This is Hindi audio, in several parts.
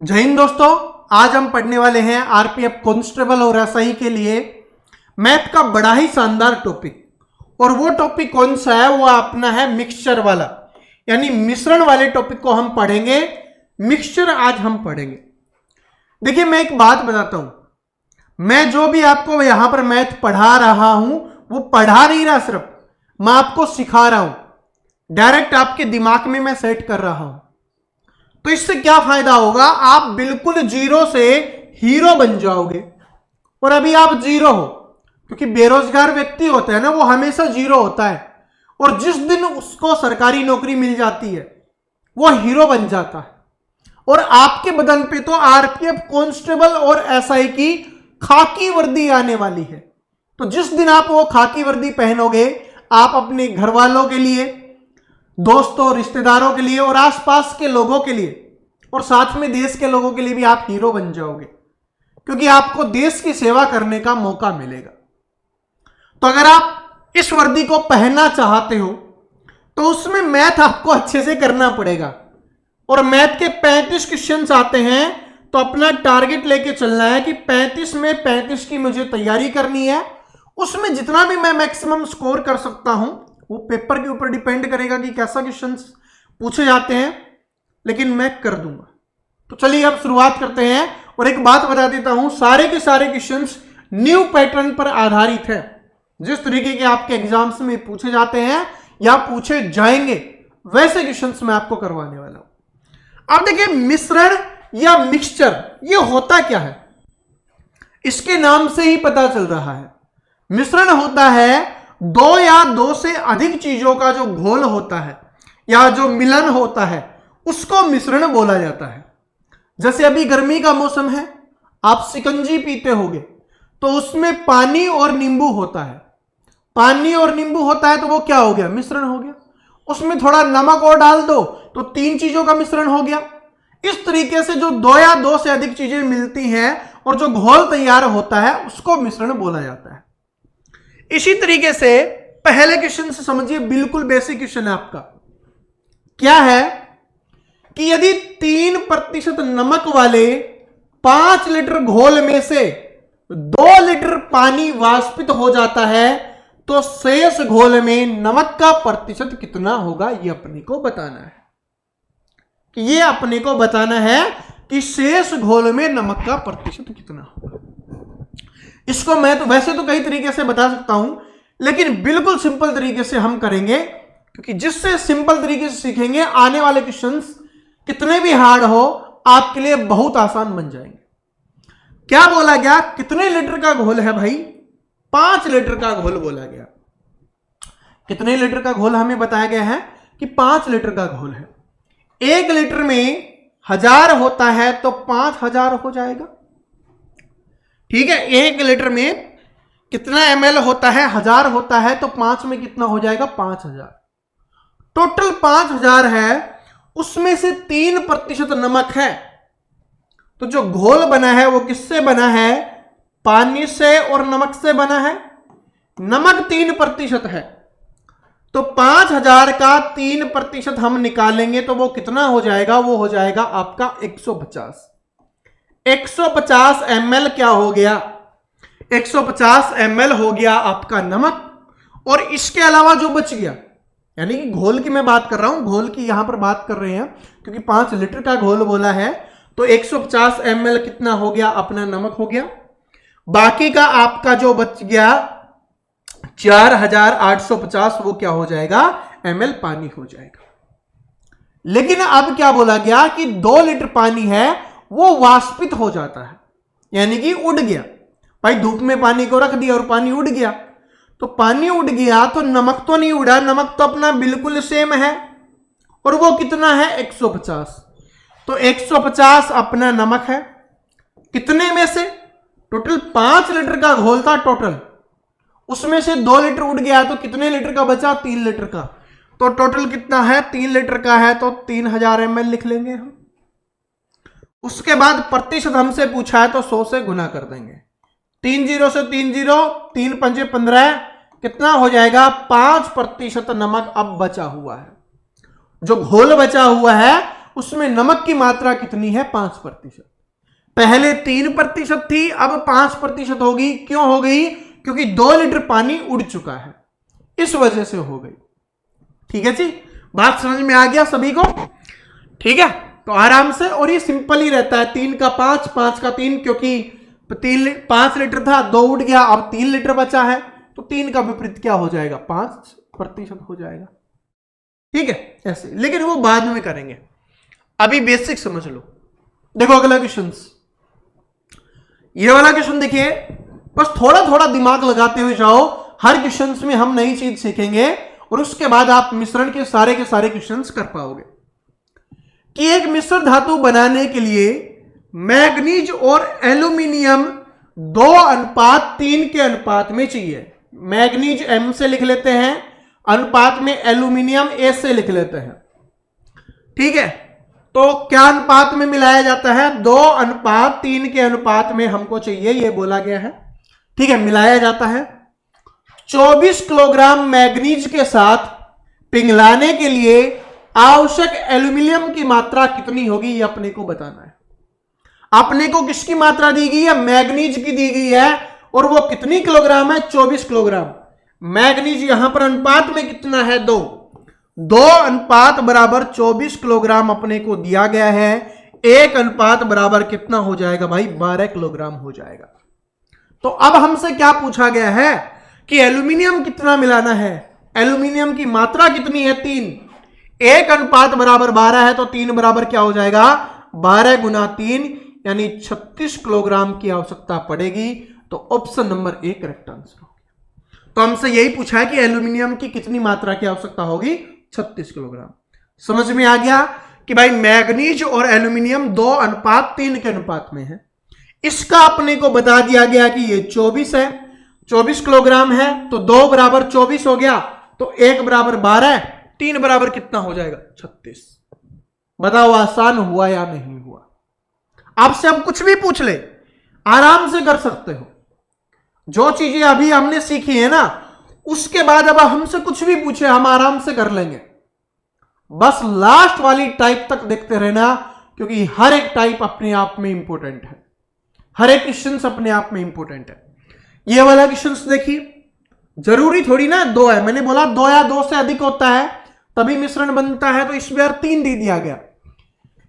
जय हिंद दोस्तों। आज हम पढ़ने वाले हैं आरपीएफ कांस्टेबल और एसआई के लिए मैथ का बड़ा ही शानदार टॉपिक। और वो टॉपिक कौन सा है? वो अपना है मिक्सचर वाला, यानी मिश्रण वाले टॉपिक को हम पढ़ेंगे। मिक्सचर आज हम पढ़ेंगे। देखिए, मैं एक बात बताता हूं, मैं जो भी आपको यहां पर मैथ पढ़ा रहा हूं वो पढ़ा नहीं रहा, सिर्फ मैं आपको सिखा रहा हूं, डायरेक्ट आपके दिमाग में मैं सेट कर रहा हूं। तो इससे क्या फायदा होगा? आप बिल्कुल जीरो से हीरो बन जाओगे। और अभी आप जीरो हो, क्योंकि बेरोजगार व्यक्ति होता है ना, वो हमेशा जीरो होता है। और जिस दिन उसको सरकारी नौकरी मिल जाती है वो हीरो बन जाता है। और आपके बदन पे तो आरपीएफ कांस्टेबल और एसआई की खाकी वर्दी आने वाली है। तो जिस दिन आप वो खाकी वर्दी पहनोगे, आप अपने घर वालों के लिए, दोस्तों, रिश्तेदारों के लिए और आसपास के लोगों के लिए और साथ में देश के लोगों के लिए भी आप हीरो बन जाओगे, क्योंकि आपको देश की सेवा करने का मौका मिलेगा। तो अगर आप इस वर्दी को पहनना चाहते हो तो उसमें मैथ आपको अच्छे से करना पड़ेगा। और मैथ के 35 क्वेश्चंस आते हैं, तो अपना टारगेट लेके चलना है कि 35 में 35 की मुझे तैयारी करनी है। उसमें जितना भी मैं मैक्सिमम स्कोर कर सकता हूं वो पेपर के ऊपर डिपेंड करेगा कि कैसा क्वेश्चंस पूछे जाते हैं, लेकिन मैं कर दूंगा। तो चलिए अब शुरुआत करते हैं। और एक बात बता देता हूं, सारे के सारे क्वेश्चंस न्यू पैटर्न पर आधारित है। जिस तरीके के आपके एग्जाम्स में पूछे जाते हैं या पूछे जाएंगे, वैसे क्वेश्चंस मैं आपको करवाने वाला हूं। अब देखिए, मिश्रण या मिक्सचर ये होता क्या है? इसके नाम से ही पता चल रहा है। मिश्रण होता है दो या दो से अधिक चीजों का जो घोल होता है या जो मिलन होता है, उसको मिश्रण बोला जाता है। जैसे अभी गर्मी का मौसम है, आप शिकंजी पीते होगे, तो उसमें पानी और नींबू होता है। पानी और नींबू होता है तो वो क्या हो गया? मिश्रण हो गया। उसमें थोड़ा नमक और डाल दो तो तीन चीजों का मिश्रण हो गया। इस तरीके से जो दो या दो से अधिक चीजें मिलती हैं और जो घोल तैयार होता है उसको मिश्रण बोला जाता है। इसी तरीके से पहले क्वेश्चन से समझिए, बिल्कुल बेसिक क्वेश्चन है आपका। क्या है कि यदि 3% नमक वाले 5 लीटर घोल में से 2 लीटर पानी वाष्पित हो जाता है, तो शेष घोल में नमक का प्रतिशत कितना होगा? ये अपने को बताना है। ये अपने को बताना है कि शेष घोल में नमक का प्रतिशत कितना होगा। इसको मैं तो वैसे तो कई तरीके से बता सकता हूं, लेकिन बिल्कुल सिंपल तरीके से हम करेंगे, क्योंकि जिससे सिंपल तरीके से सीखेंगे, आने वाले क्वेश्चंस कितने भी हार्ड हो आपके लिए बहुत आसान बन जाएंगे। क्या बोला गया? कितने लीटर का घोल है भाई? 5 लीटर का घोल बोला गया। कितने लीटर का घोल हमें बताया गया है कि 5 लीटर का घोल है। 1 लीटर में 1000 होता है तो 5000 हो जाएगा। ठीक है, 1 लीटर में कितना ml होता है? 1000 होता है, तो 5 में कितना हो जाएगा? 5000। टोटल 5000 है, उसमें से 3% नमक है। तो जो घोल बना है वो किससे बना है? पानी से और नमक से बना है। नमक 3% है, तो 5000 का 3% हम निकालेंगे तो वो कितना हो जाएगा? वो हो जाएगा आपका 150। 150 ml क्या हो गया? 150 ml हो गया आपका नमक। और इसके अलावा जो बच गया, यानी कि घोल की मैं बात कर रहा हूं, घोल की यहां पर बात कर रहे हैं, क्योंकि 5 लीटर का घोल बोला है, तो 150 ml कितना हो गया? अपना नमक हो गया। बाकी का आपका जो बच गया 4850, वो क्या हो जाएगा? ml पानी हो जाएगा। लेकिन अब क्या बोला गया कि 2 लीटर पानी है वो वाष्पित हो जाता है, यानी कि उड़ गया। भाई, धूप में पानी को रख दिया और पानी उड़ गया, तो पानी उड़ गया तो नमक तो नहीं उड़ा, नमक तो अपना बिल्कुल सेम है। और वो कितना है? 150। तो 150 अपना नमक है। कितने में से? टोटल 5 लीटर का घोल था टोटल, उसमें से 2 लीटर उड़ गया, तो कितने लीटर का बचा? 3 लीटर का। तो टोटल कितना है? 3 लीटर का है, तो 3000 ml लिख लेंगे हम। उसके बाद प्रतिशत हमसे पूछा है तो 100 से गुना कर देंगे। 3 0 से 3 0, 3 पंजे 15, कितना हो जाएगा? 5% नमक अब बचा हुआ है। जो घोल बचा हुआ है उसमें नमक की मात्रा कितनी है 5%। पहले 3% थी, अब 5% होगी। क्यों हो गई? क्योंकि 2 लीटर पानी उड़ चुका है, इस वजह से हो गई। ठीक है जी, बात समझ में आ गया सभी को? ठीक है, तो आराम से, और ये सिंपल ही रहता है, 3 का 5, 5 का 3, क्योंकि 5 लीटर था, 2 उड़ गया, अब 3 लीटर बचा है, तो 3 का विपरीत क्या हो जाएगा? 5% हो जाएगा। ठीक है, ऐसे, लेकिन वो बाद में करेंगे, अभी बेसिक समझ लो। देखो अगला क्वेश्चन, ये वाला क्वेश्चन देखिए, बस थोड़ा थोड़ा दिमाग लगाते हुए जाओ। हर क्वेश्चन में हम नई चीज सीखेंगे और उसके बाद आप मिश्रण के सारे क्वेश्चन कर पाओगे। कि एक मिश्र धातु बनाने के लिए मैग्नीज और एल्यूमिनियम 2:3 के अनुपात में चाहिए। मैग्नीज M से लिख लेते हैं, अनुपात में एल्यूमिनियम A से लिख लेते हैं। ठीक है, तो क्या अनुपात में मिलाया जाता है? 2:3 के अनुपात में हमको चाहिए, ये बोला गया है। ठीक है, मिलाया जाता है। 24 किलोग्राम मैग्नीज के साथ पिघलाने के लिए आवश्यक एल्यूमिनियम की मात्रा कितनी होगी, ये अपने को बताना है। अपने को किसकी मात्रा दी गई है? मैग्नीज की दी गई है, और वो कितनी किलोग्राम है? 24 किलोग्राम। मैग्नीज यहां पर अनुपात में कितना है? 2:24 किलोग्राम अपने को दिया गया है। 1 अनुपात बराबर कितना हो जाएगा भाई? 12 किलोग्राम हो जाएगा। तो अब हमसे क्या पूछा गया है कि एल्यूमिनियम कितना मिलाना है? एल्यूमिनियम की मात्रा कितनी है? 3। 1 अनुपात बराबर 12 है, तो 3 बराबर क्या हो जाएगा? 12 गुना 3, यानी 36 किलोग्राम की आवश्यकता पड़ेगी। तो ऑप्शन नंबर 1 करेक्ट आंसर होगा। तो हमसे यही पूछा है कि एल्यूमिनियम की कितनी मात्रा की आवश्यकता होगी? 36 किलोग्राम। समझ में आ गया कि भाई मैग्नीज और एल्यूमिनियम 2:3 के अनुपात में है। इसका अपने को बता दिया गया कि ये 24 है, 24 किलोग्राम है, तो 2 बराबर 24 हो गया, तो 1 बराबर 12, 3 बराबर कितना हो जाएगा? 36। बताओ आसान हुआ या नहीं हुआ? आपसे अब कुछ भी पूछ ले, आराम से कर सकते हो। जो चीजें अभी हमने सीखी है ना, उसके बाद अब हमसे कुछ भी पूछे, हम आराम से कर लेंगे। बस लास्ट वाली टाइप तक देखते रहना, क्योंकि हर एक टाइप अपने आप में इंपॉर्टेंट है, हर एक क्वेश्चन अपने आप में इंपॉर्टेंट है। ये वाला क्वेश्चन देखिए, जरूरी थोड़ी ना 2 है, मैंने बोला 2 या 2 से अधिक होता है तभी मिश्रण बनता है, तो इस बार 3 दे दिया गया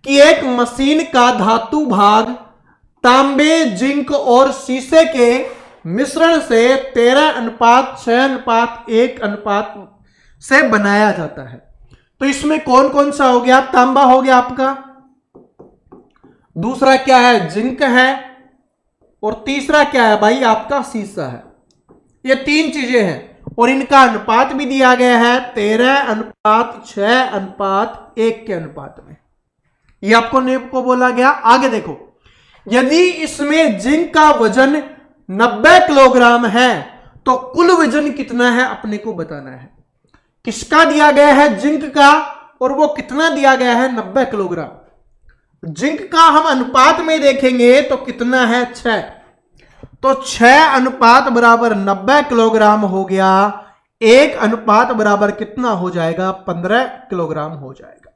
कि एक मशीन का धातु भाग तांबे, जिंक और शीशे के मिश्रण से 13:6:1 अनुपात से बनाया जाता है। तो इसमें कौन कौन सा हो गया? तांबा हो गया आपका, दूसरा क्या है? जिंक है, और तीसरा क्या है भाई? आपका शीशा है। ये 3 चीजें हैं, और इनका अनुपात भी दिया गया है 13:6:1 के अनुपात में। ये आपको नेप को बोला गया। आगे देखो, यदि इसमें जिंक का वजन 90 किलोग्राम है, तो कुल वजन कितना है अपने को बताना है। किसका दिया गया है? जिंक का, और वो कितना दिया गया है? 90 किलोग्राम। जिंक का हम अनुपात में देखेंगे तो कितना है? 6। तो 6 अनुपात बराबर 90 किलोग्राम हो गया। 1 अनुपात बराबर कितना हो जाएगा? 15 किलोग्राम हो जाएगा।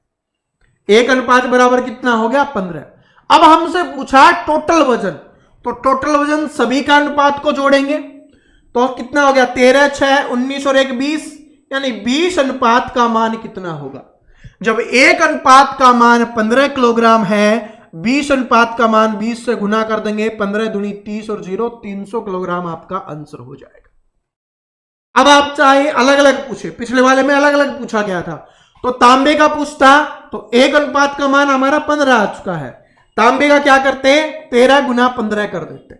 1 अनुपात बराबर कितना हो गया? 15। अब हमसे पूछा टोटल वजन, तो टोटल वजन सभी का अनुपात को जोड़ेंगे तो कितना हो गया? 13, 6, 19 और 1 20, यानी 20 अनुपात का मान कितना होगा? जब 1 अनुपात का मान 15 किलोग्राम है, 20 अनुपात का मान 20 से गुना कर देंगे, 15 दूनी 30 और 0 300 किलोग्राम आपका आंसर हो जाएगा। अब आप चाहे अलग अलग पूछे, पिछले वाले में अलग अलग पूछा गया था, तो तांबे का पूछता तो 1 अनुपात का मान हमारा 15 आ चुका है, तांबे का क्या करते? 13 गुना 15 कर देते।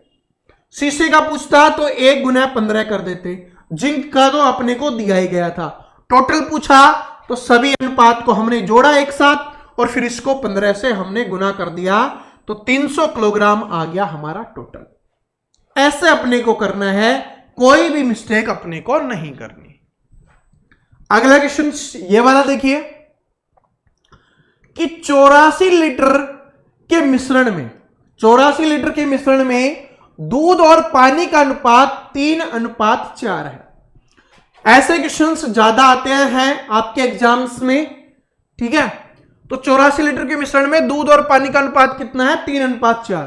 शीशे का पूछता तो 1 गुना 15 कर देते। जिंक का तो अपने को दिया ही गया था। टोटल पूछा तो सभी अनुपात को हमने जोड़ा एक साथ और फिर इसको 15 से हमने गुना कर दिया, तो 300 किलोग्राम आ गया हमारा टोटल। ऐसे अपने को करना है, कोई भी मिस्टेक अपने को नहीं करनी। अगला क्वेश्चन ये वाला देखिए कि 84 लीटर के मिश्रण में, 84 लीटर के मिश्रण में दूध और पानी का अनुपात 3:4 है। ऐसे क्वेश्चंस ज्यादा आते हैं आपके एग्जाम्स में, ठीक है। तो 84 लीटर के मिश्रण में दूध और पानी का अनुपात कितना है? 3:4।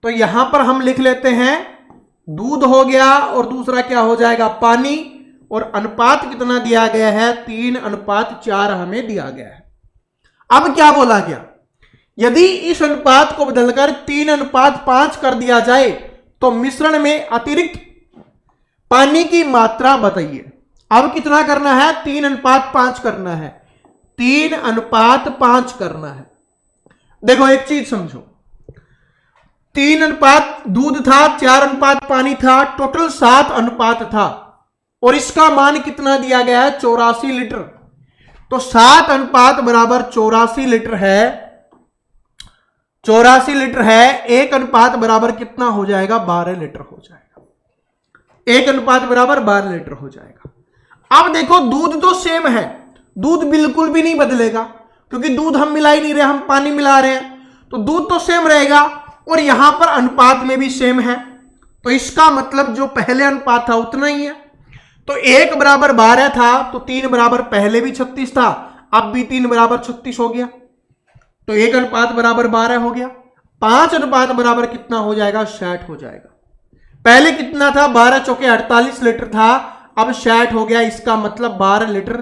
तो यहां पर हम लिख लेते हैं दूध हो गया और दूसरा क्या हो जाएगा? पानी, और अनुपात कितना दिया गया है? 3:4 हमें दिया गया है। अब क्या बोला गया? यदि इस अनुपात को बदलकर 3:5 कर दिया जाए तो मिश्रण में अतिरिक्त पानी की मात्रा बताइए। अब कितना करना है? 3:5 करना है। 3:5 करना है। देखो एक चीज समझो, 3 दूध था, 4 पानी था, टोटल 7 अनुपात था, और इसका मान कितना दिया गया है? 84 लीटर। तो 7 अनुपात बराबर 84 लीटर है। 84 लीटर है। 1 अनुपात बराबर कितना हो जाएगा? 12 लीटर हो जाएगा। 1 अनुपात बराबर 12 लीटर हो जाएगा। अब देखो दूध तो सेम है, दूध बिल्कुल भी नहीं बदलेगा, क्योंकि दूध हम मिला ही नहीं रहे, हम पानी मिला रहे हैं, तो दूध तो सेम रहेगा, और यहां पर अनुपात में भी सेम है। तो इसका मतलब जो पहले अनुपात था उतना ही है। तो 1 बराबर 12 था, तो 3 बराबर पहले भी 36 था, अब भी 3 बराबर 36 हो गया। तो 1 अनुपात बराबर 12 हो गया। 5 अनुपात बराबर कितना हो जाएगा? 60 हो जाएगा। पहले कितना था? 12 चौके 48 लीटर था, अब 60 हो गया। इसका मतलब 12 लीटर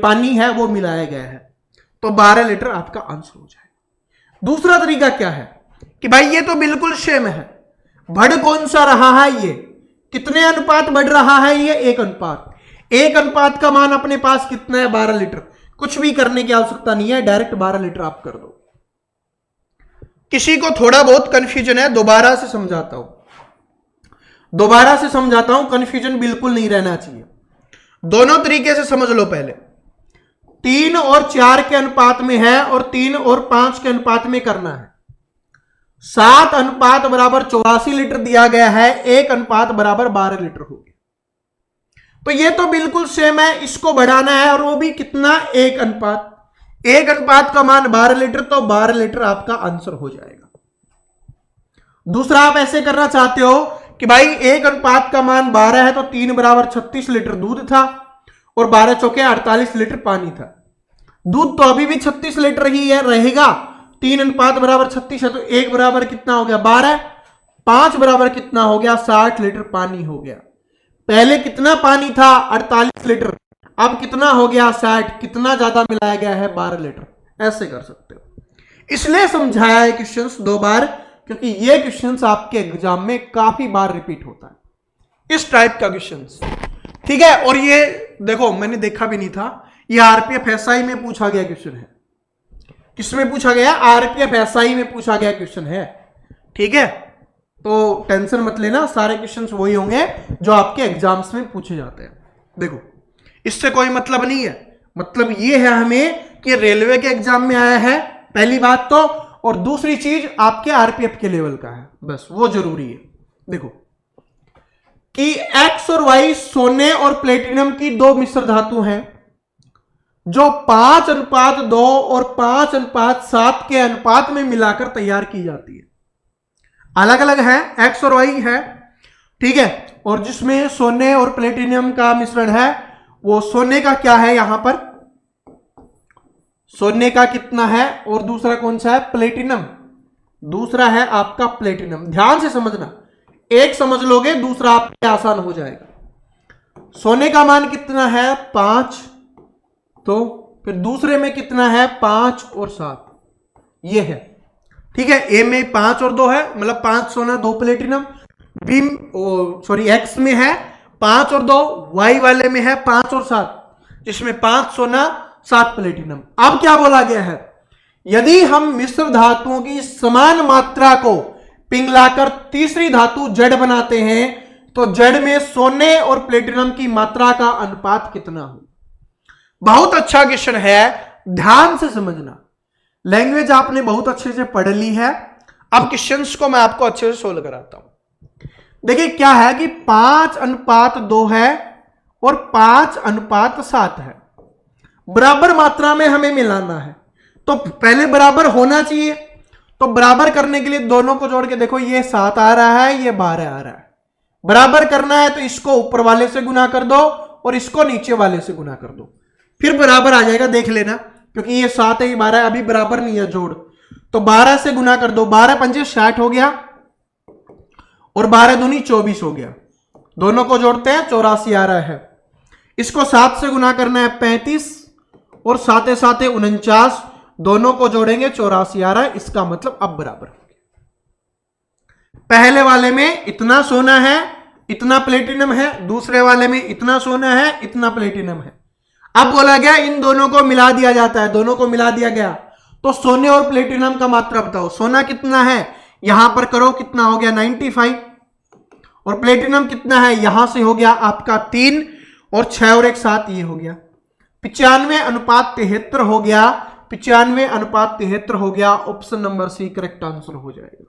पानी है वो मिलाया गया है, तो 12 लीटर आपका आंसर हो जाएगा। दूसरा तरीका क्या है कि भाई ये तो बिल्कुल सेम है, बढ़ कौन सा रहा है? ये कितने अनुपात बढ़ रहा है? ये 1 अनुपात। 1 अनुपात का मान अपने पास कितना है? 12 लीटर। कुछ भी करने की आवश्यकता नहीं है, डायरेक्ट 12 लीटर आप कर दो। किसी को थोड़ा बहुत कंफ्यूजन है, दोबारा से समझाता हूं, कंफ्यूजन बिल्कुल नहीं रहना चाहिए। दोनों तरीके से समझ लो। पहले 3 और 4 के अनुपात में है, और 3 और 5 के अनुपात में करना है। 7 अनुपात बराबर 84 लीटर दिया गया है, 1 अनुपात बराबर 12 लीटर हो गया। तो ये तो बिल्कुल सेम है, इसको बढ़ाना है, और वो भी कितना? 1 अनुपात। 1 अनुपात का मान 12 लीटर, तो 12 लीटर आपका आंसर हो जाएगा। दूसरा आप ऐसे करना चाहते हो कि भाई 1 अनुपात का मान 12 है, तो 3 बराबर 36 लीटर दूध था, और 12 चौके 48 लीटर पानी था। दूध तो अभी भी 36 लीटर ही है, रहेगा। 3 अनुपात बराबर 36 है, तो 1 बराबर कितना हो गया? 12। 5 बराबर कितना हो गया? 60 लीटर पानी हो गया। पहले कितना पानी था? 48 लीटर। अब कितना हो गया? 60। कितना ज्यादा मिलाया गया है? 12 लीटर। ऐसे कर सकते हो। इसलिए समझाया है क्वेश्चंस 2 बार, क्योंकि ये क्वेश्चंस आपके एग्जाम में काफी बार रिपीट होता है, इस टाइप का क्वेश्चंस। ठीक है। और ये देखो, मैंने देखा भी नहीं था, ये आरपीएफ एसआई में पूछा गया क्वेश्चन है। किसमें पूछा गया? आरपीएफ एसआई में पूछा गया क्वेश्चन है। ठीक है, तो टेंशन मत लेना, सारे क्वेश्चंस वही होंगे जो आपके एग्जाम्स में पूछे जाते हैं। देखो, इससे कोई मतलब नहीं है, मतलब ये है हमें कि रेलवे के एग्जाम में आया है, पहली बात तो, और दूसरी चीज आपके आरपीएफ के लेवल का है, बस वो जरूरी है। देखो कि एक्स और वाई सोने और प्लेटिनम की 2 मिश्र धातु हैं, जो 5:2 और 5:7 के अनुपात में मिलाकर तैयार की जाती है। अलग अलग है, एक्स और वाई है। ठीक है। और जिसमें सोने और प्लेटिनम का मिश्रण है, वो सोने का क्या है? यहां पर सोने का कितना है, और दूसरा कौन सा है? प्लेटिनम। दूसरा है आपका प्लेटिनम। ध्यान से समझना, एक समझ लोगे दूसरा आपके आसान हो जाएगा। सोने का मान कितना है? 5। तो फिर दूसरे में कितना है? 5 और 7, ये है। ठीक है। ए में 5 और 2 है, मतलब 5 सोना 2 प्लेटिनम। बी एक्स में है 5 और 2, वाई वाले में है 5 और 7, जिसमें 5 सोना 7 प्लेटिनम। अब क्या बोला गया है? यदि हम मिश्र धातुओं की समान मात्रा को पिघलाकर तीसरी धातु जड़ बनाते हैं, तो जड़ में सोने और प्लेटिनम की मात्रा का अनुपात कितना हो? बहुत अच्छा क्वेश्चन है, ध्यान से समझना। लैंग्वेज आपने बहुत अच्छे से पढ़ ली है, अब क्वेश्चंस को मैं आपको अच्छे से सोल्व कराता हूं। देखिए क्या है कि 5:2 है और 5:7 है, बराबर मात्रा में हमें मिलाना है, तो पहले बराबर होना चाहिए। तो बराबर करने के लिए दोनों को जोड़ के देखो, ये 7 आ रहा है, ये 12 आ रहा है। बराबर करना है तो इसको ऊपर वाले से गुना कर दो और इसको नीचे वाले से गुना कर दो, फिर बराबर आ जाएगा। देख लेना, क्योंकि ये 7 है, ये 12 है, अभी बराबर नहीं है जोड़, तो 12 से गुना कर दो, 12 पंजे 60 हो गया और 12 दूनी 24 हो गया, दोनों को जोड़ते हैं 84 आ रहा है। इसको 7 से गुना करना है 35 और साथे साथे 49, दोनों को जोड़ेंगे 84 आ रहा है, इसका मतलब अब बराबर हो गया। पहले वाले में इतना सोना है, इतना प्लेटिनम है, दूसरे वाले में इतना सोना है, इतना प्लेटिनम है। अब बोला गया इन दोनों को मिला दिया जाता है, दोनों को मिला दिया गया, तो सोने और प्लेटिनम का मात्रा बताओ। सोना कितना है, यहां पर करो, कितना हो गया 95, और प्लेटिनम कितना है, यहां से हो गया आपका 3 और 6 और 1 7, ये हो गया 95:73 हो गया, 95:73 हो गया। Option number C correct answer हो जाएगा।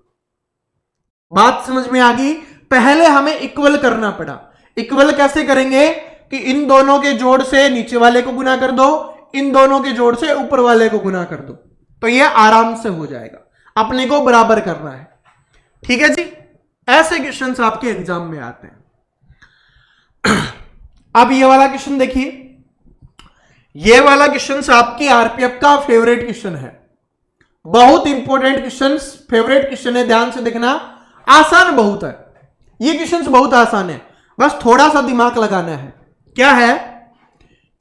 बात समझ में आ गई। पहले हमें इक्वल करना पड़ा। इक्वल कैसे करेंगे कि इन दोनों के जोड़ से नीचे वाले को गुना कर दो, इन दोनों के जोड़ से ऊपर वाले को गुना कर दो, तो ये आराम से हो जाएगा। अपने को बराबर करना है, ठीक है जी। ऐसे क्वेश्चंस आपके एग्जाम में आते हैं। अब ये वाला क्वेश्चन देखिए, ये वाला क्वेश्चन आपकी आरपीएफ का फेवरेट क्वेश्चन है, बहुत इंपॉर्टेंट क्वेश्चन, फेवरेट क्वेश्चन है, ध्यान से देखना। आसान बहुत है ये क्वेश्चन, बहुत आसान है, बस थोड़ा सा दिमाग लगाना है। क्या है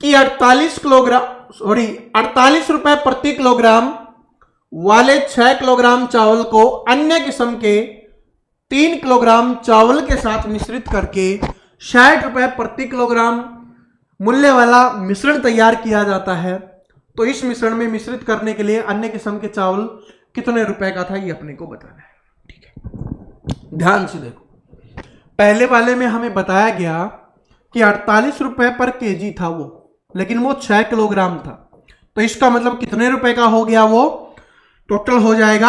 कि 48 रुपए प्रति किलोग्राम वाले 6 किलोग्राम चावल को अन्य किस्म के 3 किलोग्राम चावल के साथ मिश्रित करके 60 रुपए प्रति किलोग्राम मूल्य वाला मिश्रण तैयार किया जाता है। तो इस मिश्रण में मिश्रित करने के लिए अन्य किस्म के चावल कितने रुपए का था, ये अपने को बताना है, ठीक है। ध्यान से देखो, पहले वाले में हमें बताया गया कि 48 रुपए पर केजी था वो, लेकिन वो 6 किलोग्राम था, तो इसका मतलब कितने रुपए का हो गया, वो टोटल हो जाएगा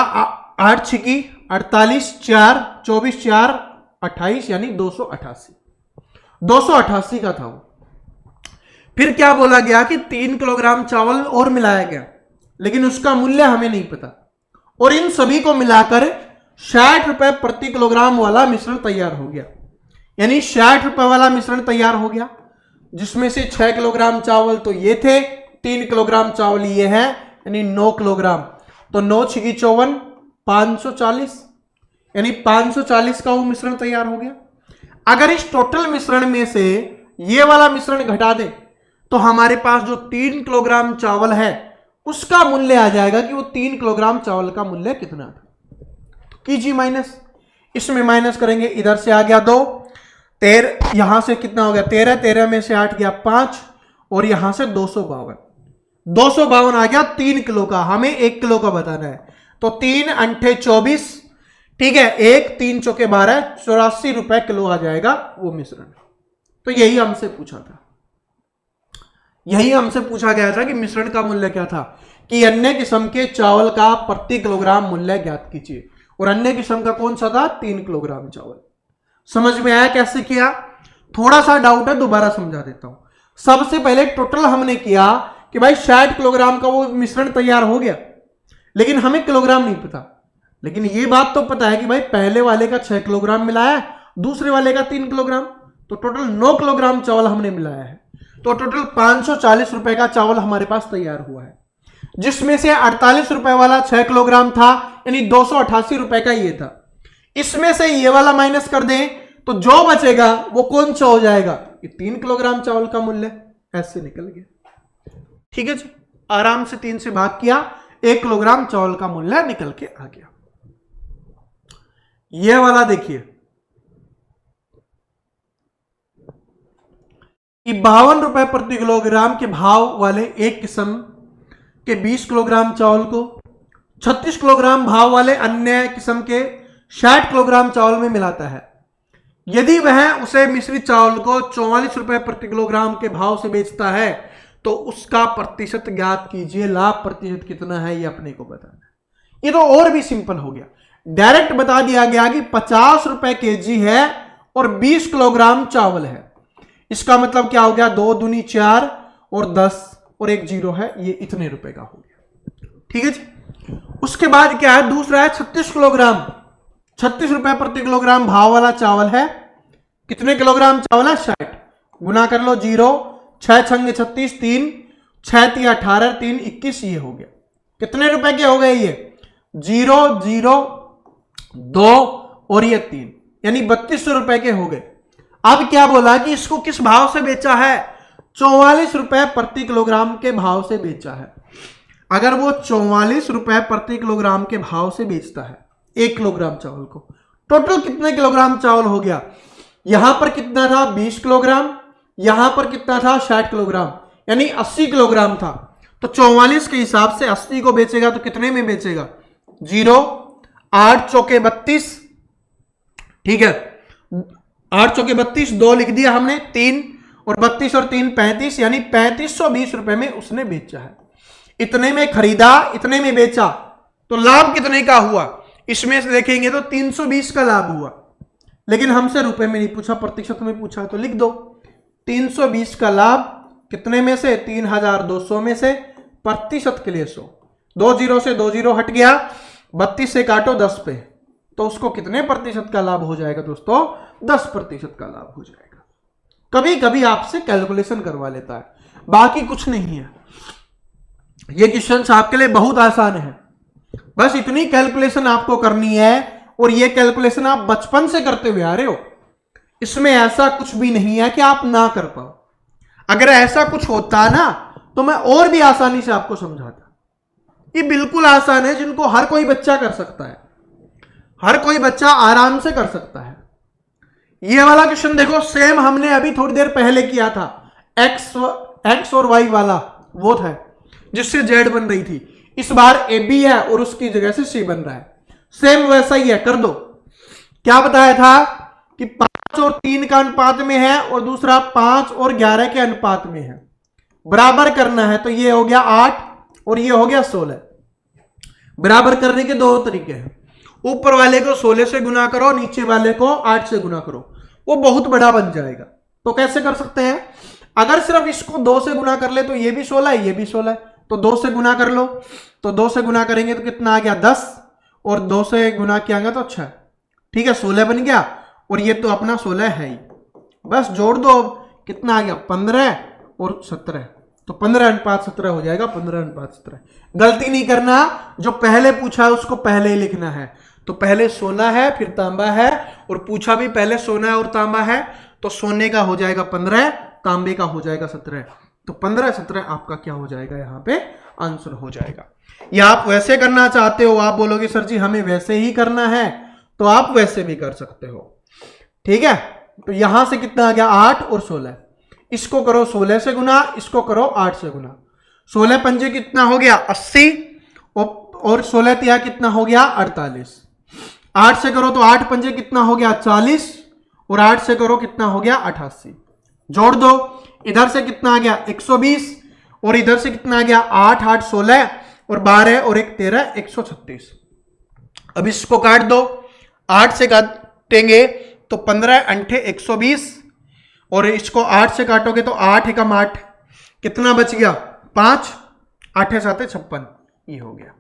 8 छिकी 48, 4 24 4 28, यानी 288 का था वो। फिर क्या बोला गया कि 3 किलोग्राम चावल और मिलाया गया, लेकिन उसका मूल्य हमें नहीं पता, और इन सभी को मिलाकर 60 रुपए प्रति किलोग्राम वाला मिश्रण तैयार हो गया। यानी 60 रुपए वाला मिश्रण तैयार हो गया, जिसमें से 6 किलोग्राम चावल तो ये थे, 3 किलोग्राम चावल ये है, यानी 9 किलोग्राम, तो 9 छिकी 54 540, यानी 540 का वो मिश्रण तैयार हो गया। अगर इस टोटल मिश्रण में से ये वाला मिश्रण घटा दे, तो हमारे पास जो 3 किलोग्राम चावल है उसका मूल्य आ जाएगा कि वो 3 किलोग्राम चावल का मूल्य कितना था। तो कीजिए माइनस, इसमें माइनस करेंगे, इधर से आ गया 2, 13, यहां से कितना हो गया 13, 13 में से 8 गया 5, और यहां से 252 आ गया 3 किलो का। हमें 1 किलो का बताना है, तो 3 अंठे 24, ठीक है, 1 3 चौके 12, 84 रुपए किलो आ जाएगा वो मिश्रण। तो यही हमसे पूछा था, यही हमसे पूछा गया था कि मिश्रण का मूल्य क्या था, कि अन्य किस्म के चावल का प्रति किलोग्राम मूल्य ज्ञात कीजिए, और अन्य किस्म का कौन सा था, 3 किलोग्राम चावल। समझ में आया कैसे किया? थोड़ा सा डाउट है, दोबारा समझा देता हूं। सबसे पहले टोटल हमने किया कि भाई 60 किलोग्राम का वो मिश्रण तैयार हो गया, लेकिन हमें किलोग्राम नहीं पता। लेकिन ये बात तो पता है कि भाई पहले वाले का 6 किलोग्राम मिलाया, दूसरे वाले का 3 किलोग्राम, तो टोटल 9 किलोग्राम चावल हमने मिलाया है। तो टोटल 540 रुपए का चावल हमारे पास तैयार हुआ है, जिसमें से 48 रुपए वाला 6 किलोग्राम था, यानी 288 रुपए का ये था। इसमें से ये वाला माइनस कर दें तो जो बचेगा वो कौन सा हो जाएगा, ये 3 किलोग्राम चावल का मूल्य ऐसे निकल गया। ठीक है जी, आराम से 3 से भाग किया, 1 किलोग्राम चावल का मूल्य निकल के आ गया। ये वाला देखिए, 52 रुपए प्रति किलोग्राम के भाव वाले एक किस्म के 20 किलोग्राम चावल को 36 किलोग्राम भाव वाले अन्य किस्म के 60 किलोग्राम चावल में मिलाता है। यदि वह उसे मिश्रित चावल को 44 रुपए प्रति किलोग्राम के भाव से बेचता है तो उसका प्रतिशत ज्ञात कीजिए। लाभ प्रतिशत कितना है ये अपने को बताना है। ये तो और भी सिंपल हो गया, डायरेक्ट बता दिया गया कि 50 रुपए केजी है और 20 किलोग्राम चावल है। इसका मतलब क्या हो गया, 2 दूनी 4 और 10 और 1 जीरो है, ये इतने रुपए का हो गया। ठीक है जी। उसके बाद क्या है, दूसरा है 36 किलोग्राम, 36 रुपए प्रति किलोग्राम भाव वाला चावल है। कितने किलोग्राम चावल है, 60, गुना कर लो 0, 6 छंगे 36, 3, 6 × 18 3 21 ये हो गया। कितने रुपए के हो गए ये? 0 0 2 और ये 3, यानी 3200 रुपए के हो गए। अब क्या बोला कि इसको किस भाव से बेचा है? 44 रुपए प्रति किलोग्राम के भाव से बेचा है। अगर वो 44 रुपए प्रति किलोग्राम के भाव से बेचता है 1 किलोग्राम चावल को, टोटल कितने किलोग्राम चावल हो गया? यहां पर कितना था? 20 किलोग्राम, यहां पर कितना था? 60 किलोग्राम, यानी 80 किलोग्राम था। तो 44 के हिसाब से 80 को बेचेगा तो कितने में बेचेगा? 0 8 चौके 32, ठीक है, 8 चौके 32, 2 लिख दिया हमने, 3 और 32 और 3 35, यानी 3520 रुपए में उसने बेचा है। इतने में खरीदा, इतने में बेचा, तो लाभ कितने का हुआ? इसमें से देखेंगे तो 320 का लाभ हुआ। लेकिन हमसे रुपए में नहीं पूछा, प्रतिशत में पूछा, तो लिख दो 320 का लाभ कितने में से? 3200 में से, प्रतिशत के लिए 100, 2 0 से 2 0 हट गया, 32 से काटो 10 पे, तो उसको कितने प्रतिशत का लाभ हो जाएगा दोस्तों? 10% का लाभ हो जाएगा। कभी कभी आपसे कैलकुलेशन करवा लेता है, बाकी कुछ नहीं है। ये क्वेश्चन आपके लिए बहुत आसान है, बस इतनी कैलकुलेशन आपको करनी है, और ये कैलकुलेशन आप बचपन से करते हुए आ रहे हो। इसमें ऐसा कुछ भी नहीं है कि आप ना कर पाओ। अगर ऐसा कुछ होता ना तो मैं और भी आसानी से आपको समझाता। ये बिल्कुल आसान है, जिनको हर कोई बच्चा कर सकता है, हर कोई बच्चा आराम से कर सकता है। ये वाला क्वेश्चन देखो, सेम हमने अभी थोड़ी देर पहले किया था, एक्स और वाई वाला, वो था जिससे जेड बन रही थी। इस बार ए बी है और उसकी जगह से सी बन रहा है, सेम वैसा ही है, कर दो। क्या बताया था कि 5 और 3 का अनुपात में है, और दूसरा 5 और 11 के अनुपात में है। बराबर करना है तो ये हो गया 8 और ये हो गया 16। बराबर करने के 2 तरीके हैं, ऊपर वाले को 16 से गुना करो, नीचे वाले को 8 से गुना करो, वो बहुत बड़ा बन जाएगा। तो कैसे कर सकते हैं? अगर सिर्फ इसको 2 से गुना कर ले तो ये भी 16 है, ये भी 16 है, तो 2 से गुना कर लो। तो 2 से गुना करेंगे तो कितना आ गया? 10, और 2 से गुना किया तो 6, ठीक है, 16 बन गया। और ये तो अपना 16 है ही, बस जोड़ दो। कितना आ गया? 15 और 17, तो 15:17 हो जाएगा, 15:17। गलती नहीं करना, जो पहले पूछा है उसको पहले ही लिखना है। तो पहले सोना है, फिर तांबा है, और पूछा भी पहले सोना है और तांबा है, तो सोने का हो जाएगा 15, तांबे का हो जाएगा 17। तो 15-17 आपका क्या हो जाएगा? यहाँ पे आंसर हो जाएगा। या आप वैसे करना चाहते हो, आप बोलोगे सर जी हमें वैसे ही करना है, तो आप वैसे भी कर सकते हो, ठीक है। तो यहां से कितना आ गया? 8 और 16, इसको करो 16 से गुना, इसको करो 8 से गुना। 16 पंजे कितना हो गया? 80, और 16 तिया कितना हो गया? 48। 8 से करो तो 8 पंजे कितना हो गया? 40, और 8 से करो कितना हो गया? 88। जोड़ दो, इधर से कितना आ गया? 120, और इधर से कितना आ गया? 8 8 16, और 12 और 1 13, 136। अब इसको काट दो, 8 से काटेंगे तो 15 अंठे 120, और इसको 8 से काटोगे तो 8 एकम 8, कितना बच गया? 5, 8 7 56, ये हो गया।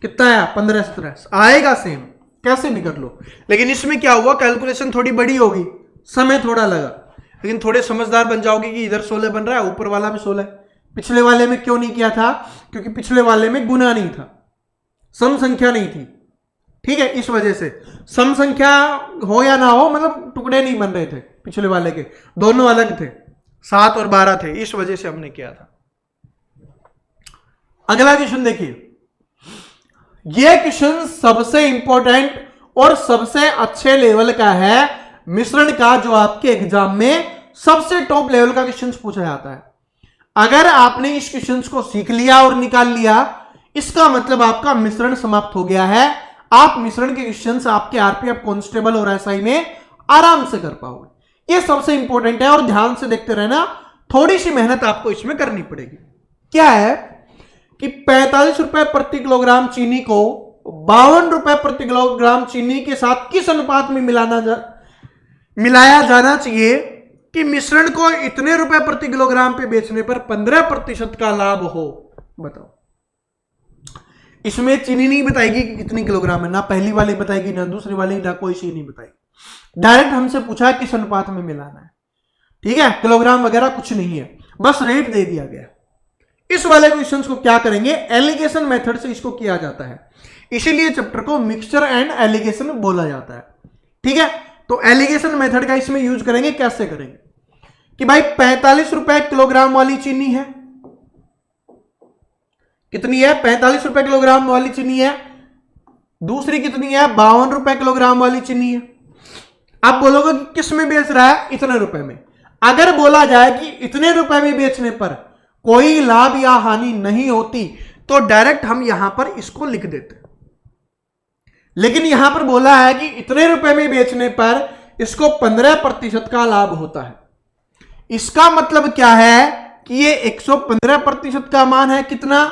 कितना आया? 15-17 आएगा सेम, कैसे भी कर लो। लेकिन इसमें क्या हुआ? कैलकुलेशन थोड़ी बड़ी होगी, समय थोड़ा लगा, लेकिन थोड़े समझदार बन जाओगे कि इधर 16 बन रहा है, ऊपर वाला भी 16 है। पिछले वाले में क्यों नहीं किया था? क्योंकि पिछले वाले में गुना नहीं था, सम संख्या नहीं थी, ठीक है। इस वजह से सम संख्या हो या ना हो, मतलब टुकड़े नहीं बन रहे थे पिछले वाले के, दोनों अलग थे, 7 और 12 थे, इस वजह से हमने किया था। अगला क्वेश्चन देखिए, यह क्वेश्चन सबसे इंपॉर्टेंट और सबसे अच्छे लेवल का है मिश्रण का, जो आपके एग्जाम में सबसे टॉप लेवल का क्वेश्चन पूछा जाता है। अगर आपने इस क्वेश्चन को सीख लिया और निकाल लिया, इसका मतलब आपका मिश्रण समाप्त हो गया है। आप मिश्रण के क्वेश्चंस आपके आरपीएफ कांस्टेबल और एसआई में आराम से कर पाओगे। ये सबसे इंपॉर्टेंट है, और ध्यान से देखते रहना, थोड़ी सी मेहनत आपको इसमें करनी पड़ेगी। क्या है कि 45 रुपए प्रति किलोग्राम चीनी को 52 रुपए प्रति किलोग्राम चीनी के साथ किस अनुपात में मिलाया जाना चाहिए कि मिश्रण को इतने रुपए प्रति किलोग्राम पे बेचने पर 15% का लाभ हो? बताओ। इसमें चीनी नहीं बताएगी कि कितनी किलोग्राम है, ना पहली वाली बताएगी, ना दूसरी वाली, ना कोई चीज नहीं बताएगी। डायरेक्ट हमसे पूछा है किस अनुपात में मिलाना है, ठीक है। किलोग्राम वगैरह कुछ नहीं है, बस रेट दे दिया गया। इस वाले क्वेश्चंस को क्या करेंगे, एलिगेशन मेथड से इसको किया जाता है, इसीलिए चैप्टर को मिक्सचर एंड एलिगेशन बोला जाता है। ठीक है, तो एलिगेशन मेथड का इसमें यूज करेंगे। कैसे करेंगे कि भाई 45 रुपए किलोग्राम वाली चीनी है, कितनी है, 45 रुपए किलोग्राम वाली चीनी है। दूसरी कितनी है, 52 रुपए किलोग्राम वाली चीनी है। आप बोलोगे कि किस में बेच रहा है, इतने रुपए में। अगर बोला जाए कि इतने रुपए में बेचने पर कोई लाभ या हानि नहीं होती तो डायरेक्ट हम यहां पर इसको लिख देते, लेकिन यहां पर बोला है कि इतने रुपए में बेचने पर इसको 15% का लाभ होता है। इसका मतलब क्या है कि ये 115% का मान है, कितना,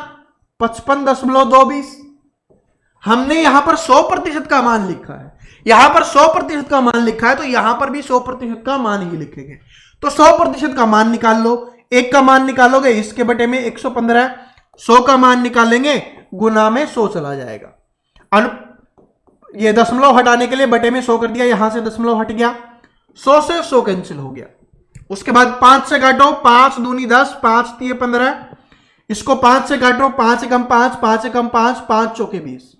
55.220। हमने यहां पर 100% का मान लिखा है, यहां पर 100% का मान लिखा है, तो यहां पर भी 100% का मान ही लिखेंगे। तो 100% का मान निकाल लो, एक का मान निकालोगे इसके बटे में 115, 100 का मान निकालेंगे गुना में 100 चला जाएगा। ये दशमलव हटाने के लिए बटे में 100 कर दिया, यहां से दशमलव हट गया, 100 से 100 कैंसिल हो गया। उसके बाद 5 से काटो, 5 दूनी 10, 5 तिये 15, इसको 5 से काटो, 5 एकम 5, 5 एकम 5, 5 चौके 20,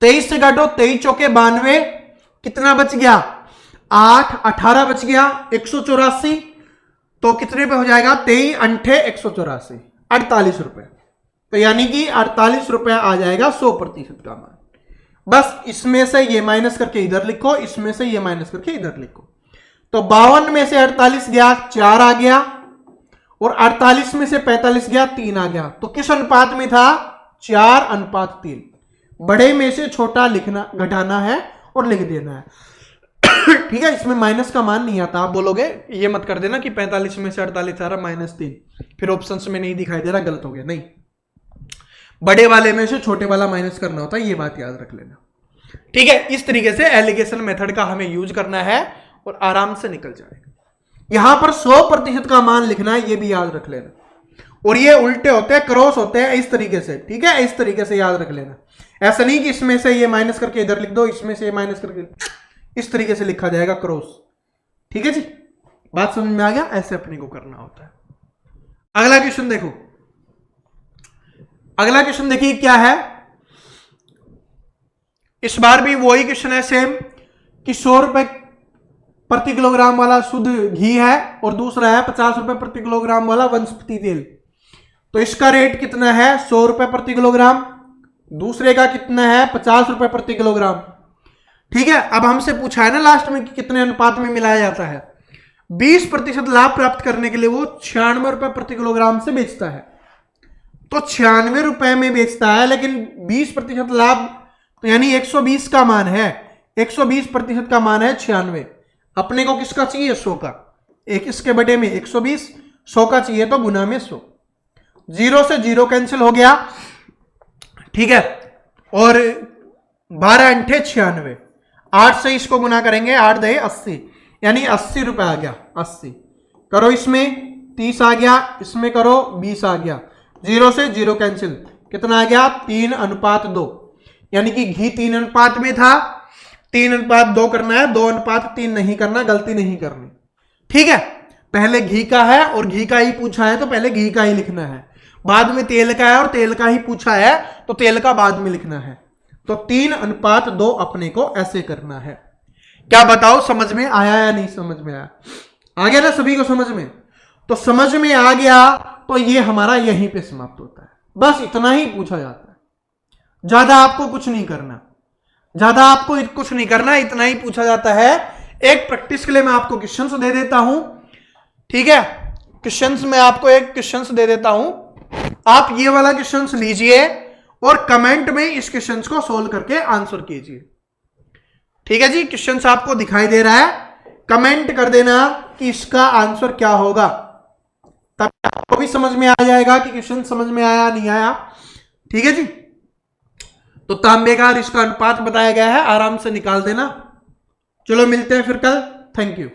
23 से काटो, 23 चौके 92, कितना बच गया, 8, 18 बच गया, 184, तो कितने पे हो जाएगा, 23 अंठे 184, 48 रुपए। तो यानी कि 48 रुपए आ जाएगा 100% का मान। बस इसमें से ये माइनस करके इधर लिखो, इसमें से ये माइनस करके इधर लिखो। तो 52 में से 48 गया, 4 आ गया, और 48 में से 45 गया, 3 आ गया। तो किस अनुपात में था, 4:3। बड़े में से छोटा लिखना, घटाना है और लिख देना है। ठीक है, इसमें माइनस का मान नहीं आता। आप बोलोगे ये मत कर देना कि 45 में से 48 आ रहा -3, फिर ऑप्शंस में नहीं दिखाई दे रहा, गलत हो गया। नहीं, बड़े वाले में से छोटे वाला माइनस करना होता है, ये बात याद रख लेना। ठीक है, इस तरीके से एलिगेशन मेथड का हमें यूज करना है और आराम से निकल जाएगा। यहां पर 100% का मान लिखना है, ये भी याद रख लेना। और ये उल्टे होते हैं, क्रॉस होते हैं, इस तरीके से। ठीक है, इस तरीके से याद रख लेना। ऐसा नहीं कि इसमें से ये माइनस करके इधर लिख दो, इसमें से ये माइनस करके, इस तरीके से लिखा जाएगा क्रॉस। ठीक है जी, बात समझ में आ गया, ऐसे अपने को करना होता है। अगला क्वेश्चन देखो, अगला क्वेश्चन देखिए क्या है। इस बार भी वही क्वेश्चन है सेम, कि 100 रुपए प्रति किलोग्राम वाला शुद्ध घी है और दूसरा है 50 रुपए प्रति किलोग्राम वाला वनस्पति तेल। तो इसका रेट कितना है, 100 रुपए प्रति किलोग्राम, दूसरे का कितना है, 50 रुपए प्रति किलोग्राम। ठीक है, अब हमसे पूछा है ना लास्ट में कि कितने अनुपात में मिलाया जाता है। 20% लाभ प्राप्त करने के लिए वो 96 रुपए प्रति किलोग्राम से बेचता है। तो 96 रुपए में बेचता है, लेकिन 20% लाभ, तो यानी 120 का मान है, 120% का मान है 96। अपने को किसका चाहिए, 100 का। एक इसके बटे में 120, 100 का चाहिए तो गुना में 100। 0 से 0 कैंसिल हो गया। ठीक है, और 12 अंठे 96, 8 से इसको गुना करेंगे, 8 दे 80, यानी 80 रुपए आ गया। 80 करो, इसमें 30 आ गया, इसमें करो 20 आ गया। 0 से 0 कैंसिल, कितना आ गया, 3:2। यानी कि घी 3 अनुपात में था, 3:2 करना है, 2:3 नहीं करना, गलती नहीं करनी। ठीक है, पहले घी का है और घी का ही पूछा है तो पहले घी का ही लिखना है। बाद में तेल का है और तेल का ही पूछा है तो तेल का बाद में लिखना है। तो 3:2 अपने को ऐसे करना है। क्या बताओ, समझ में आया या नहीं समझ में आया? आ गया ना सभी को समझ में? तो समझ में आ गया तो ये हमारा यहीं पे समाप्त होता है। बस इतना ही पूछा जाता है, ज्यादा आपको कुछ नहीं करना, ज्यादा आपको कुछ नहीं करना, इतना ही पूछा जाता है। एक प्रैक्टिस के लिए मैं आपको क्वेश्चंस दे देता हूं। ठीक है, क्वेश्चंस में आपको एक क्वेश्चंस दे देता हूं, आप ये वाला क्वेश्चंस लीजिए और कमेंट में इस क्वेश्चंस को सोल्व करके आंसर कीजिए। ठीक है जी, क्वेश्चंस आपको दिखाई दे रहा है, कमेंट कर देना कि इसका आंसर क्या होगा, तब आपको भी समझ में आ जाएगा कि क्वेश्चन समझ में आया नहीं आया। ठीक है जी, तो तांबे का इसका अनुपात बताया गया है, आराम से निकाल देना। चलो मिलते हैं फिर कल, थैंक यू।